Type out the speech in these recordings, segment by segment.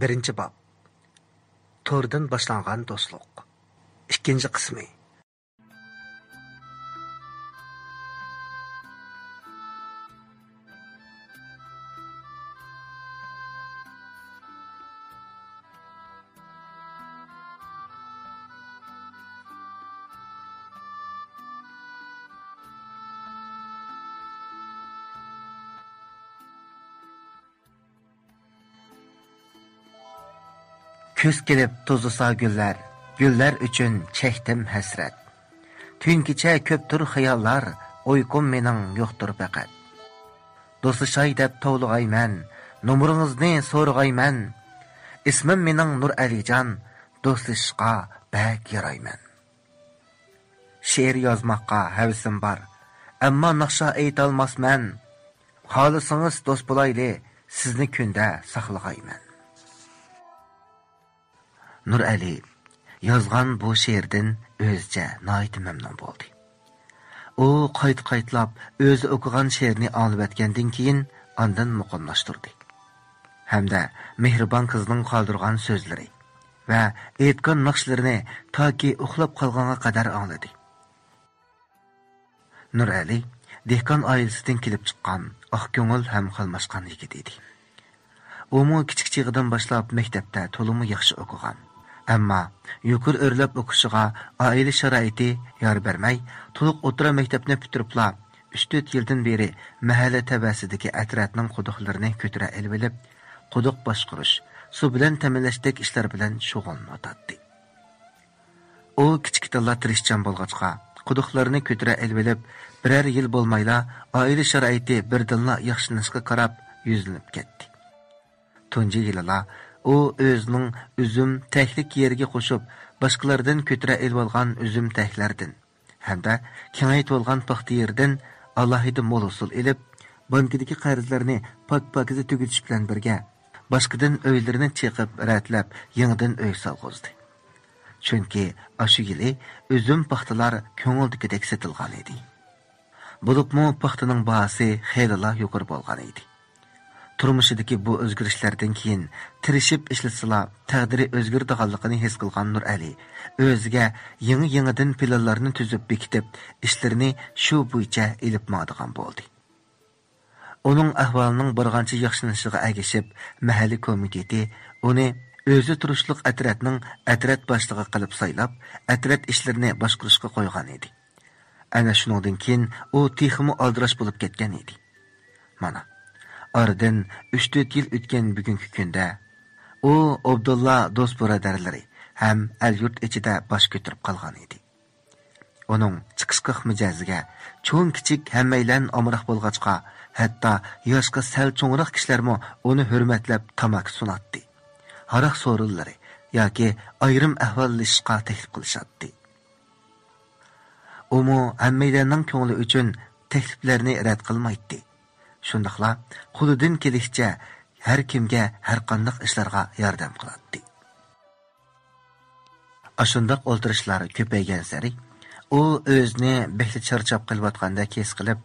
Birinchi bob. To'rdan boshlangan do'stlik. Ikkinchi qismi. Küz kelib tozlasa güller, güller üçün çektim hasret. Tün kecha köptür xiyallar, uyqum mening yo'qdir faqat. Do'stlashay deb tovlug'ayman, nomuringizni so'rg'ayman. Ismim mening Nur Alijon, do'stlashishga bak yarayman. She'r yozmoqqa havasim bor, ammo naqsha aytolmasman. Xohlasangiz do'st bo'layli, sizni kunda saqlag'ayman. Nur Ali yozgan bu she'rdan o'zicha nihoyat mamnun bo'ldi. U qayt-qaytlab o'zi o'qigan she'rni olib o'tgandan keyin ondan muqimlashtirdi. Hamda mehribon qizning qoldirgan so'zlari va aytgan naqshlarini toki uxlab qolganga qadar angladi. Nur Ali dehqon oilasidan kelib chiqqan, oq ko'ngil ham qilmashgan yigit edi. U kichik chig'idan boshlab maktabda to'liq yaxshi o'qigan. Ammo yuqori o'rlab o'qishiga oila sharoiti yor bermay, to'liq o'tira maktabni bitiribla 3-4 yildan beri mahalla tabasidagi atratning quduqlarini ko'tira elbilib, quduq boshqarish, suv bilan ta'minlashdek ishlar bilan shug'ullanadi. U kichikdalla tirishchan bo'lg'achqa, quduqlarni ko'tira elbilib, birer yil bo'lmayla oila sharoiti birdinla yaxshilanishga qarab yuzlanib ketdi. Tunji yillar u o'zining üzüm tehlik yeriga qo'shib, boshqalardan ko'tira elib olgan üzüm tehlardan hamda kengayib olgan paxta yerdan alohida mo'l usul elib, bankidagi qarzlarni pak-pakiza tugitish bilan birga boshqadan uylarini chiqib ratlab, yangidan uy solg'izdi. Chunki ashu yili üzüm paxtalar ko'ngildagidek sotilgan edi. Bo'libmi paxtaning bahasi xeyla yuqori bo'lgan edi. Turmushidagi bu o'zgarishlardan keyin tirishib ishlasila taqdiri o'zgardiganligini his qilgan Nur Ali o'ziga yangi-yangidan planlarni tuzib bekitib, ishlarini shu bo'yicha ilib madigan bo'ldi. Uning ahvolining borgancha yaxshilanishiga agishib, mahalliy komiteti uni o'zi turishliq atratning atrat boshlig'i qilib saylab, atrat ishlarini boshqarishga qo'ygan edi. Ana shuningdan keyin u texmi aldirash bo'lib ketgan edi. Mana Aradan 3-4 yil o'tgan bugungi kunda u Abdulla do'st birodarlari ham al-yurt ichida bosh ko'tarib qolgan edi. Uning chiqishqiq mijoziga cho'ng kichik hammaylan omroq bo'lg'achqa, hatto yoshga sal cho'ngroq kishilarmi uni hurmatlab tamak sunatdi. Haroq so'rillari yoki ayrim ahvollashishga taklif qilishadi. U hammaylarning ko'ngli uchun takliflarni rad qilmaydi. Shundaqla qo'lidan kelishcha har kimga har qanday ishlarga yordam qiladi. Ashundaq o'ltirishlar ko'paygan sari u o'zini behli charchab qilib his qilib,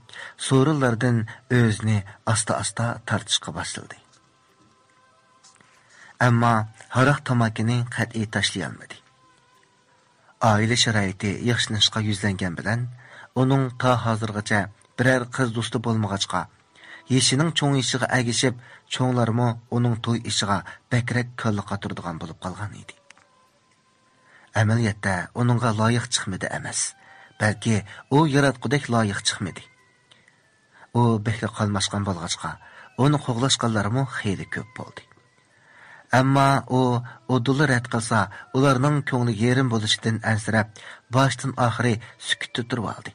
so'rinlardan o'zini asta-asta tortishga boshladi. Ammo haroq tamakini qat'iy tashlay olmadi. Oila sharoiti yaxshilanishga yuzlangan bilan uning ta hozirgacha biror qiz do'sti bo'lmag'achqa, yeshining cho'ng ishiga agishib, cho'nglarmi uning to'y ishiga bakrak ko'lli qaturdigan bo'lib qolgan edi. Amaliyotda uningga loyiq chiqmadi emas, balki u yaratqudek loyiq chiqmadi. U bekli qolmashgan bo'lg'achqa, uni qo'g'lashganlarmi xeyli ko'p bo'ldi. Ammo u udulni rad qilsa, ularning ko'ngli yerim bo'lishidan ansirab, boshdan oxiri sukutda turib oldi.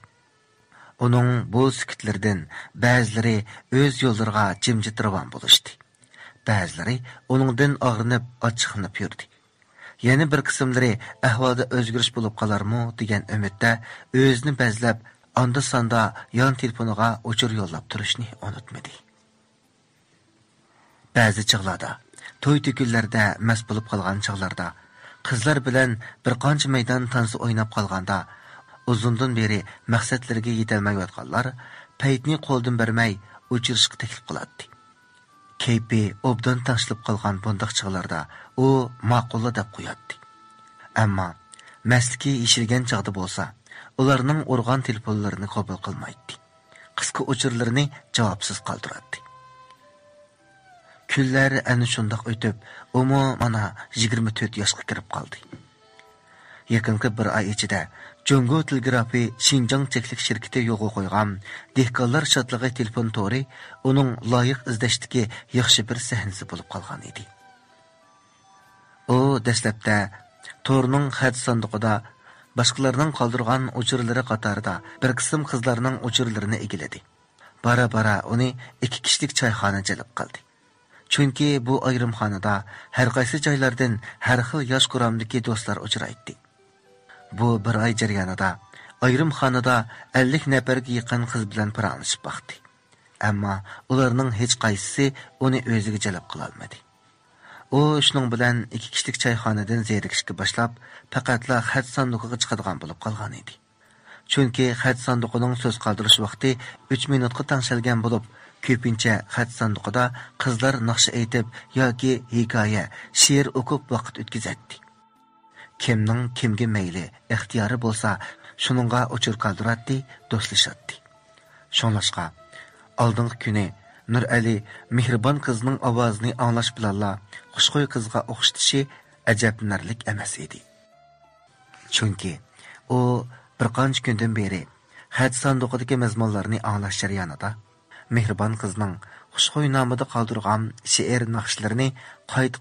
Uning bu sukutlardan ba'zilari o'z yo'llariga jimjit ravon bo'lishdi. Ba'zilari uningdan og'rinib, ochiqlanib yurdi. Yana bir qismlari ahvolda o'zgarish bo'lib qolarmi degan umidda o'zini bazlab, onda-sonda yon telefoniga o'chir yo'llab turishni unutmadi. Ba'zi chog'larda, to'y to'kinlarda mast bo'lib qolgan chog'larda, qizlar bilan bir qancha maydon tansi o'ynab qolganda, uzundan beri maqsadlariga yetolmayotganlar paytni qo'ldan bermay o'chirishga taklif qiladi. keypi obdan tashilib qolgan bundoq chog'larda u ma'qulla deb qo'yadi. Ammo masligi yeshilgan chog'da bo'lsa, ularning urg'an telefonlarini qabul qilmaydi. Qisqa o'chirlarini javobsiz qoldiradi. Kunlar ana shundoq o'tib, umu mana 24 yoshga kirib qoldi. Yaqinqi bir oy ichida Jungo Telegrafi Xinjiang cheklik shirkati yo'lga qo'ygan dehqonlar shodlig'i telefon to'ri uning loyiq izlashdagi yaxshi bir sahnasi bo'lib qolgan edi. U dastlabda to'rning xat sanduqida boshqalarning qoldirgan o'chirlari qatorida bir qism qizlarning o'chirlarini egiladi. Bara-bara uni ikki kishilik choyxona jalb qildi. Chunki bu ayrimxonada har qaysi joylardan har xil yosh quramdagi do'stlar uchraydi. Bu bir oy jarayonida ayrimxonada 50 nafarga yaqin qiz bilan paranglashib baqdi. Ammo ularning hech qaysisi uni o'ziga jalb qila olmadi. U shuning bilan ikki kishilik choyxonadan zerikishga boshlab, faqatla xat sanduqiga chiqadigan bo'lib qolgan edi. Chunki xat sanduqining so'z qoldirish vaqti 3 minutga tangshalgan bo'lib, ko'pincha xat sanduqida qizlar naqsh aytib yoki hikoya, she'r o'qib vaqt o'tkazadi. Kimning kimga mayli ixtiyori bo'lsa, shuningga o'chir qoldiradi, do'stlashadi. Shunlashqa oldingi kuni Nurali mehribon qizning ovozini anglash bilanla xushxo'y qizga o'xshatishi ajablanarlik emas edi. Chunki u bir qancha kundan beri xat sanduqidagi mazmunlarni anglash jarayonida mehribon qizning xushxo'y nomida qoldirgan she'r naqshlarini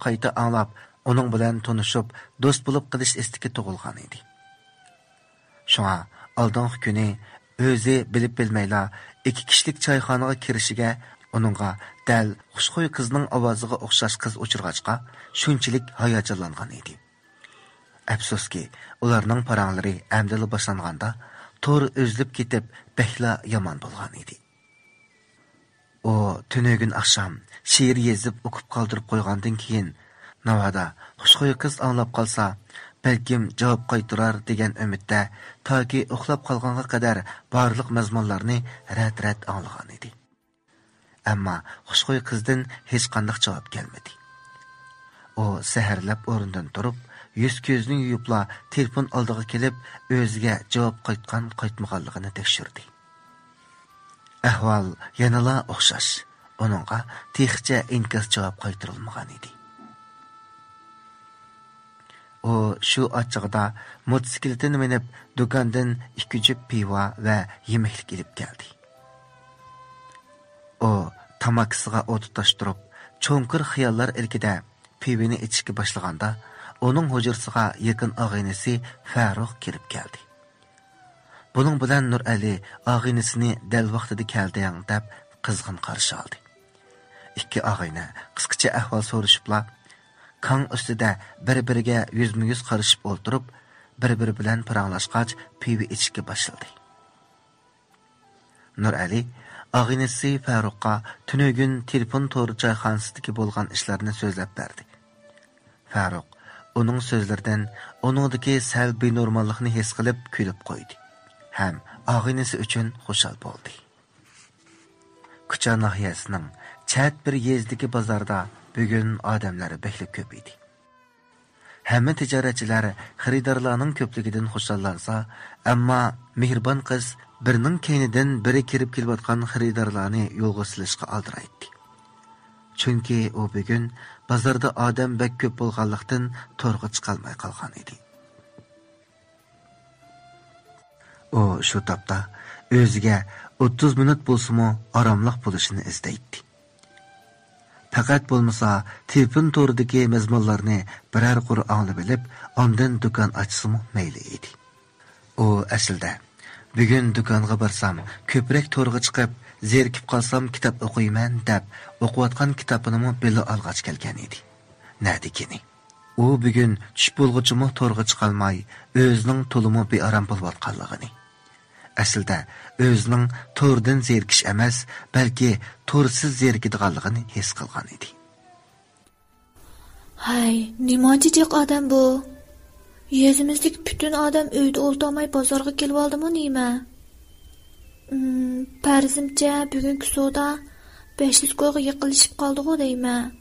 qayta anglab, uning bilan tanishib, do'st bo'lib qilish istagi tug'ilgan edi. Shunga oldingi kuni o'zi bilib bilmayla ikki kishilik choyxonaga kirishiga uningga dal xushxo'y qizning ovoziga o'xshash qiz uchirg'achqa shunchalik hayajonlangan edi. Afsuski, ularning paranglari amdili boshlanganda to'r o'zlib ketib, behla yomon bo'lgan edi. O tunugun akşam she'r yezib o'qib qoldirib qo'ygandan keyin navada xushxo'y qiz anglab qolsa, balkim javob qaytarar degan umidda toki uxlab qolganga qadar barliq mazmunlarni rat anglagan edi. Ammo xushxo'y qizdan hech qanday javob kelmadi. O saharlab o'rnidan turib, yuz ko'zini yuvibla telefon oldiga kelib, o'ziga javob qaytmaganligini tekshirdi. Ahvol yanala o'xshash. Onunğa texcə inkas cavab qaytarılmagan edi. O şu açıqda motosikletini minib do'kondan 2 jup pivo va yemeklik ilib keldi. O tamakisiga o't tutashtirib, cho'nqir xiyollar ilkida pivini ichishga boshlaganda, uning hujrasiga yaqin og'inisi Farruh kirib keldi. Bunun bilan Nurali og'inisini dal vaqtida kelding deb qizg'in qarshi oldi. İkki og'ini qisqacha ahvol so'rashibla, kan ustida bir-biriga yuzma-yuz qarashib o'ltirib, bir-biri bilan paranglashqach pivi ichishga boshladi. Nurali og'inisi Farruhga tunugun telefon to'ri choyxonasidagi bo'lgan ishlarni so'zlab berdi. Farruh uning so'zlaridan uningdagi salbiy normallikni his qilib kulib qo'ydi. Ham og'inisi uchun xushal bo'ldi. Kucha nahiyasining chat bir yezdagi bozorda bugun odamlar beklib ko'p edi. Hamma tijoratchilar xaridorlarning ko'pligidan xushallansa, ammo mehribon qiz birining keynidan biri kirib kelayotgan xaridorlarni yo'lga silishga aldiraydi. Chunki u bugun bozorda odam bek ko'p bo'lganlikdan to'rga chiqolmay qolgan edi. O shu topda o'ziga 30 minut bo'lsa-mu oromliq bo'lishini istaydi. Faqat bo'lmasa telefon to'ridagi mazmunlarni biror qur anglab bilib, ondan do'kon ochsa-mu mayli edi. O aslida bugun do'konga borsam, ko'proq to'rga chiqib, zerikib qolsam kitob o'qiyman deb, o'qiyotgan kitobini beli olg'ach kelgan edi. Nadikini. U bugun tush bo'lg'ichimi to'rga chiqolmay, o'zining to'limi bearam bo'layotganligini. Aslida o'zining to'rdan zerikish emas, balki to'rsiz zerikadiganligini his qilgan edi. Hay, nimachiq odam bu? Yezimizdagi butun odam uyda o'ltirmay bozorga kelib oldimi nima? Farzimcha bugungi savdo 500 yiqilishib qoldi-ku deyman.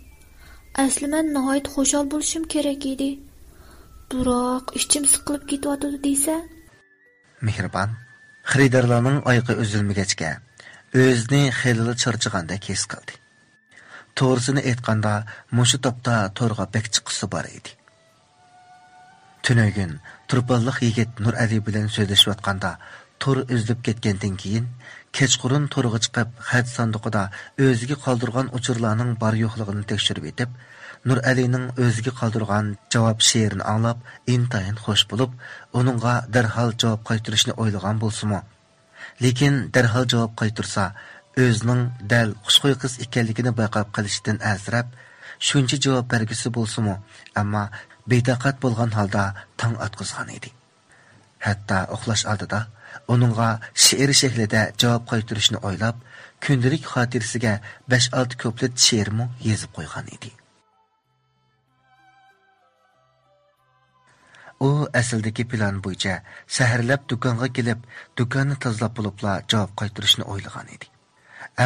Asli men nihoyat xushal bo'lishim kerak edi. Biroq ichim siqilib ketyapti deysa. Mehribon, xaridorlarning oyqi uzilmagachga o'zini xeyli charchagandek his qildi. To'g'risini aytganda, mushu topda to'rga bek chiqisi bor edi. Tünögün turpalliq yigit Nur Ali bilan so'zlashayotganda to'r uzilib ketgandan keyin kechqurun to'rga chiqib xat sanduqida o'ziga qoldirgan uchurlarning bor yo'qligini tekshirib etib, Nur Alining o'ziga qoldirgan javob she'rini anglab, intayin xush bo'lib, uningga darhol javob qaytarishni o'ylagan bo'lsa-mu, lekin darhol javob qaytarsa, o'zining dal xushxo'y qiz ekanligini bayqab qolishdan azrab, shuncha javob bergisi bo'lsa-mu, ammo betaqat bo'lgan holda tong atqizgan edi. Hatta uxlash oldida uningga she'r shaklida javob qaytarishni o'ylab, kundalik xotirasiga 5-6 ko'plat she'rmi yozib qo'ygan edi. U asldagi plan bo'yicha saharlab do'konga kelib, do'konni tozalab bo'libla javob qaytarishni o'ylagan edi.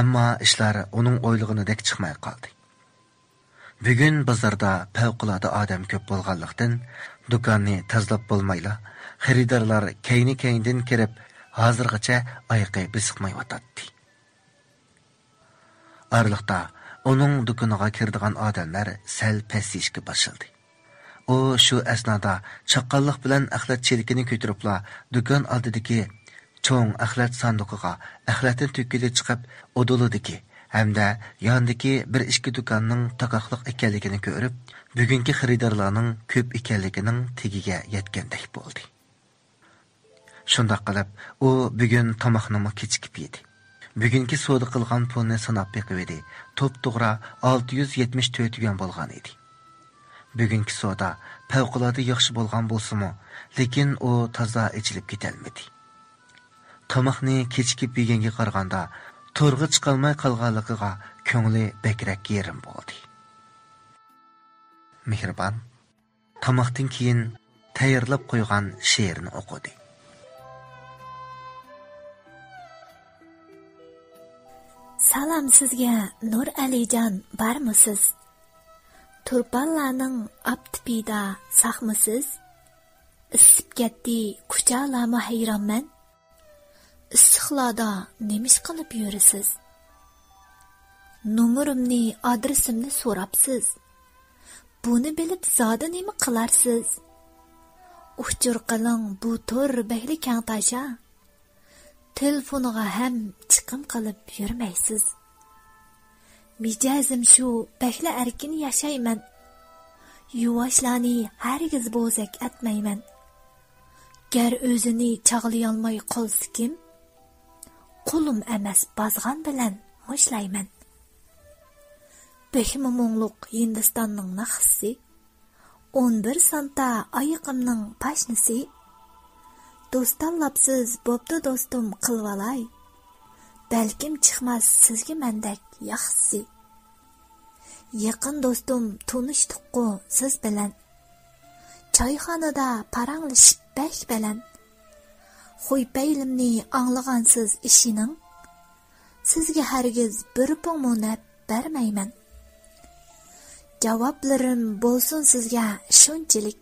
Ammo ishlar uning o'ylaganidek chiqmay qoldi. Bugun bozorda favqulodda odam ko'p bo'lganlikdan do'konni tozalab bo'lmayla, xaridorlar kayni-kayndan kirib, hozirgacha oyqi bisiqmay o'tadi. Arliqda uning do'koniga kirdigan odamlar sal pasishga boshladi. U shu asnoda chaqqonlik bilan axlat chelikini ko'taribla do'kon oldidagi cho'ng axlat sanduqiga axlatni to'kilib chiqib, o'dulidagi hamda yondagi 1-2 do'konning taqoqliq ekanligini ko'rib, bugungi xaridorlarning ko'p ekanligining tegiga yetgandek bo'ldi. Shunday qilib, u bugun tomoqni kechikib yedi. Bugungi savdo qilgan pulni sanab beqib edi. To'p-to'g'ri 674 yuan bo'lgan edi. Bugungi savdo favqulodda yaxshi bo'lgan bo'lsa-mu, lekin u toza ichilib ketolmadi. Tomoqni kechikib yeganga qaraganda to'rga chiqolmay qolganligiga ko'ngli bekrak yerim bo'ldi. Mehribon tomoqdan keyin tayyorlab qo'ygan she'rni o'qidi. Salam sizga Nur Alijon, barmisiz? Turpanlarning aptipida saqmisiz? Isib ketdi kuchalama hayronman. Issiqlarda nemish qilib yurisiz? Nomerimni, adresimni so'rabsiz. Buni bilib zoda nima qilarsiz? Uchur qiling bu to'r behli kang tasha. Telefoniga ham chiqim qilib yurmaysiz. Mijazim shu, behli erkin yashayman. Yuvashlarni hargiz bo'zak atmayman. Gar o'zini chag'lay olmay qolsa kim? Qo'lim emas bazg'an bilan hoshlayman. Behmumungluq Hindistonning naqsi, 11 santa oyiqimning pashnisi. Do'stanlabsiz bo'pti do'stim qilvalay. Balkim chiqmas sizga mendek yaxshisi. Yaqin do'stim tanishdiq-ku siz bilan. Choyxonada paranglashib bek bilan. Xo'ypaylimni anglagansiz ishining. Sizga hargiz bir pomonab bermayman. Javoblarim bo'lsin sizga shunchalik.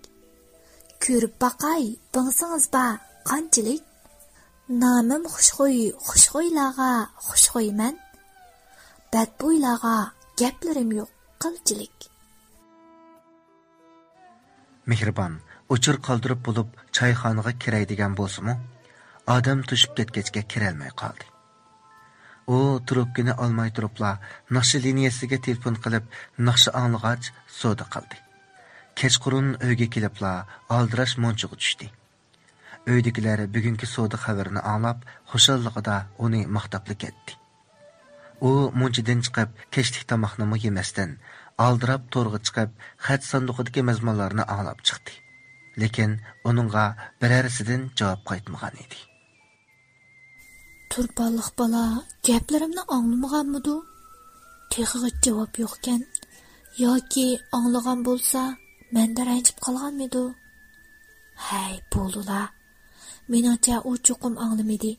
Ko'rib baqay, bilsangiz ba qanchalik. Namim xushxo'ylarga xushxo'yman. Badbo'ylarga gaplarim yo'q qilchilik. Mehribon uchur qoldirib bo'lib choyxonaga kiray degan bo'lsa-mu, odam tushib ketgachga kirolmay qoldi. U trubkani olmay turibla naqshi liniyasiga telefon qilib naqshi anglag'ach savdo qildi. Kechqurun uyga kelibla aldirash monchiga tushdi. Uydagilar bugungi savdo xabarini anglab, xushalligida uni maqtabli ketdi. U monchidan chiqib, kechlik tomoqni yemasdan aldirab to'rga chiqib, xat sanduqidagi mazmunlarni anglab chiqdi. Lekin uningga birarisidan javob qaytmagan edi. Turpanliq bola gaplarimni anglamaganmidi? Texig'i javob yo'qkan yoki anglagan bo'lsa, menda ranjib qolganmidi? Hay, bo'lula. Meningcha u cho'qim anglamadi.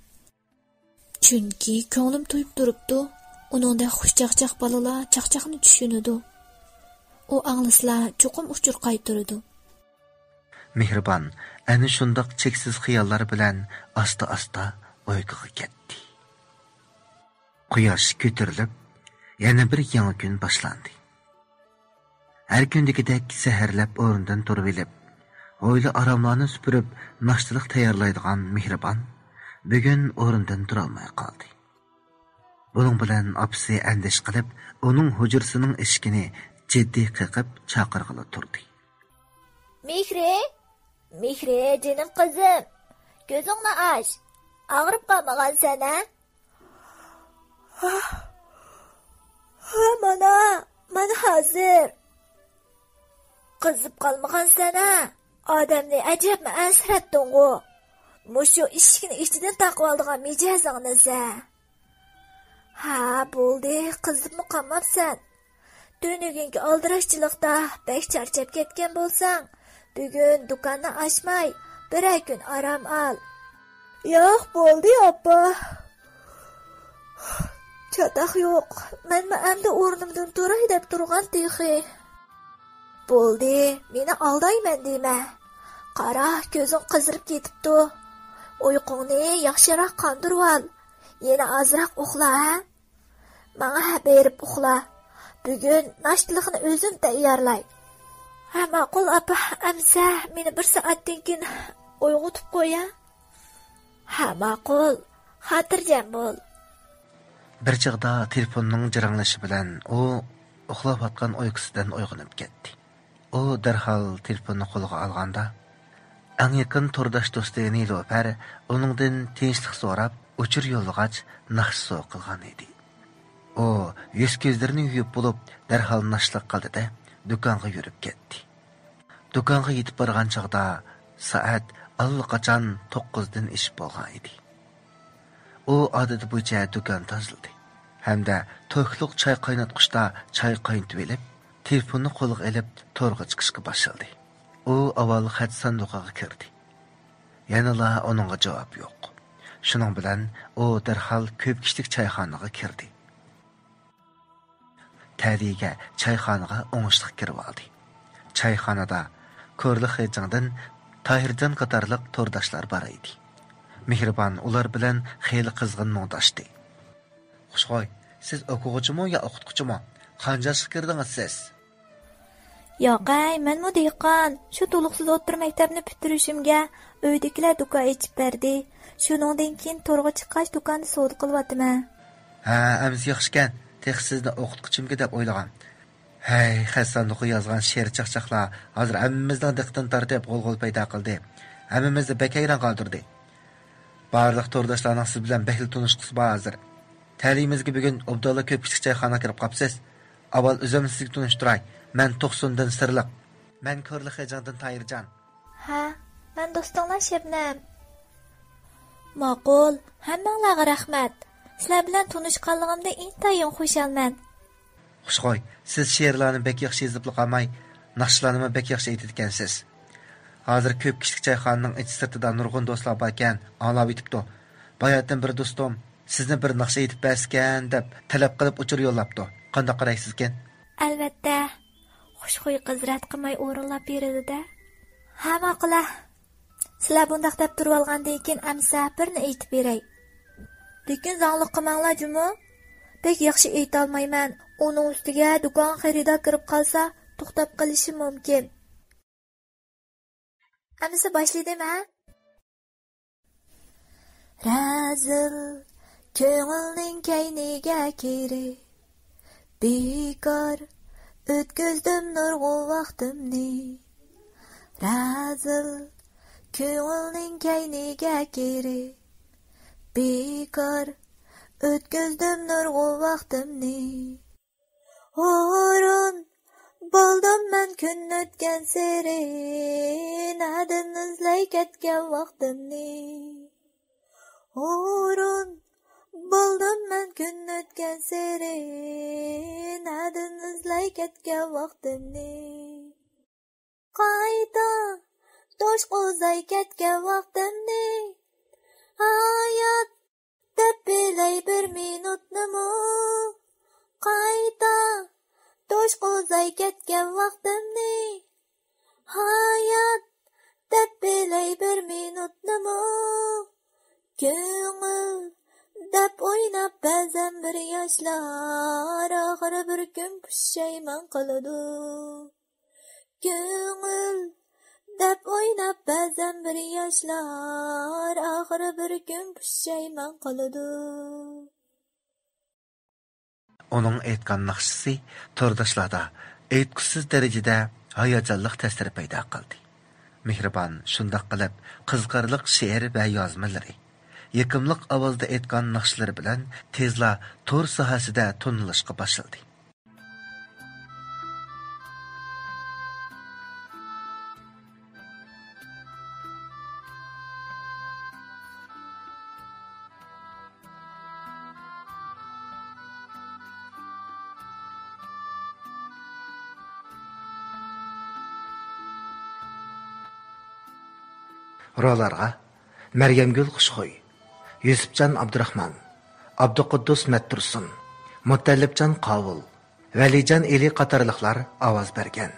Chunki ko'nglim to'yib turibdi. Uningda xushchaqchaq balalar chaqchaqni tushunadi. U anglaslar cho'qim uchur qaytaradi. Mehribon ana shundoq cheksiz xiyollar bilan asta-asta uyquga ketdi. Quyosh ko'tarilib, yana bir yangi kun boshlandi. Har kundagidek saharlab o'rnidan turib olib, oila aromlarni supurib, nashtalık tayyorlaydigan Mehribon bugun o'rnidan tura olmay qoldi. Bunun bilan apsi andish qilib, uning hujrasining eshigini jiddiy qiqib chaqirg'ili turdi. Mehri, canım kızım. Gözünü aç. Ağrıp kalmagan sana. Mana hazır. Kızıp kalmagan sana. Adamni acayip mi ansırattın o? Muşu işkini içinden takıp aldığın mecazını sen. Ha, buldu. Kızıp mı kalmapsan? Dönügünki aldıraşçılıkta bek çarçap ketken bolsan, bugün dükkanını açmay, birer gün aram al. Yok, buldu yapma. Çatak yok. Ben emde ornumdan duray dep durgan tixi. Buldu, meni aldayman deyme. Qara, gözün qızırıp ketipti. Uyqungni yaxshiroq qondirib al. Yana azroq uxla, ha? Bana berib uxla. Bugün naştılıqni özüm tayyorlay. Ha, ma'qul apa, amsa meni bir soatdan keyin uyg'otib qo'ya. Ha, ma'qul. Xotirjam bo'l. Bir chig'da telefonning jiranglashi bilan u uxlab yotgan uyqusidan uyg'onib ketdi. U darhol telefonni qo'lga olganda, eng yaqin turdosh do'sti Nilofar uningdan tinchlik so'rab, o'chir yo'llag'ach naqsh qilgan edi. O, yüz gözlerini yuyup bulup derhal naşlık kaldı da dükkanğa yürüp gitti. Dükkanğa yetip bargan çağda saat allaqachon 9'dan işip bolgan edi. O adeti bo'yicha dükkan tozildi. Hamda to'kliq choy qaynatqushda choy qaynatib elib, telefonni qo'lga olib to'rga chiqishga boshladi. U avval xat sanduqiga kirdi. Yanala onunga javob yo'q. Shuning bilan u derhal ko'p kishilik choyxonaga kirdi. Tadiga çayxanaga oңushliq kirib oldi. Çayxanada Ko'rli Xejingdan Tahirjon qatorliq to'rdoshlar bor edi. Mehribon ular bilan xeyli qizg'in muңdashdi. Xushxo'y, siz o'quvchimi yo o'qituvchimi? Qanchasiga kirdingiz siz? Yo'qay, menmi dehqon. Shu to'liqsiz o'tir maktabni bitirishimga uydagilar do'kon ichib berdi. Shuningdan keyin to'rga chiqqach do'konni savdo qilyapman. Ha, amsi yaxshikan. Tek sizni o'qituvchimga deb o'ylagan. Hey, xasanduqi yozgan she'r chaqchaqlar hozir hammamizning diqqatini tortib qo'l paydo qildi. Hammamizni bekayran qoldirdi. Barliq to'rdoshlarning siz bilan behli tunishqisi bor hozir. Ta'limimizga bugun Abdulla ko'p kichik choyxona kirib qopsiz. Avval o'zim sizga tunishtiray. Men To'qsundan Sirliq. Men Ko'rli Xejingdan Tahirjon. Ha, men do'stinglar Shabnam. Ma'qul, hammanglarga rahmat. Sizlar bilan tanishganligimda intayin xushalman. Xushxo'y, siz she'rlarni bek yaxshi yozib qolmay, naqshlarni bek yaxshi aytadigansiz. Hozir ko'p kichik choyxonaning ichi sirtida nurg'un do'stlar bor ekan, anglab yetibdi. Bayatdan bir do'stim sizni bir naqsh aytib berskan deb talab qilib uchur yo'llabdi. Qanday qaraysizkan? Albatta. Xushxo'y qiz rad qilmay o'rinlab beradi-da. Ha, ma'qul. Sizlar bundaq deb turib olgandan keyin amsa birni aytib beray. Lekin zanglik qilmanglar jumu. Pek yaxshi ayta olmayman. Uning ustiga do'kon xaridor kirib qolsa, to'xtab qolishi mumkin. Amsa boshlaydim-a? Razil ko'ngilning kayniga kirib, bekor o'tkazdim nurg'un vaqtimni. Razil ko'ngilning kayniga kirib, bekor o'tkazdim nurg'un vaqtimni. O'rin bo'ldim men kun o'tgan seri, nadin izlay ketgan vaqtimni. O'rin bo'ldim men kun o'tgan seri, nadin izlay ketgan vaqtimni. Qayta tosh qo'zay ketgan vaqtimni. Hayat deb bilay bir minutnimi, qayta to'shqozay ketgan vaqtimni hayot deb bilay bir minutnimi ko'ngil deb o'ynab ba'zan bir yoshlar oxiri bir kun pushaymon qiladi ko'ngil deb o'ynab ba'zan bir yoshlar oxiri bir kun pushaymon qiladi. Onun aytgan naqshisi tordashlarda aytqusiz darajada hayajonliq ta'sir paydo qildi. Mehribon shundoq qilib qiziqarli she'r va yozmalari, yakimliq ovozda aytgan naqshlari bilan tezla tor sohasida tonilishga boshladi. Rolarga Meryemgül Xushxo'y, Yusufcan Abdurahman, Abduquddus Mattursun, Mutallibcan Qavul, Valijan Eli qatorliqlar ovoz bergan.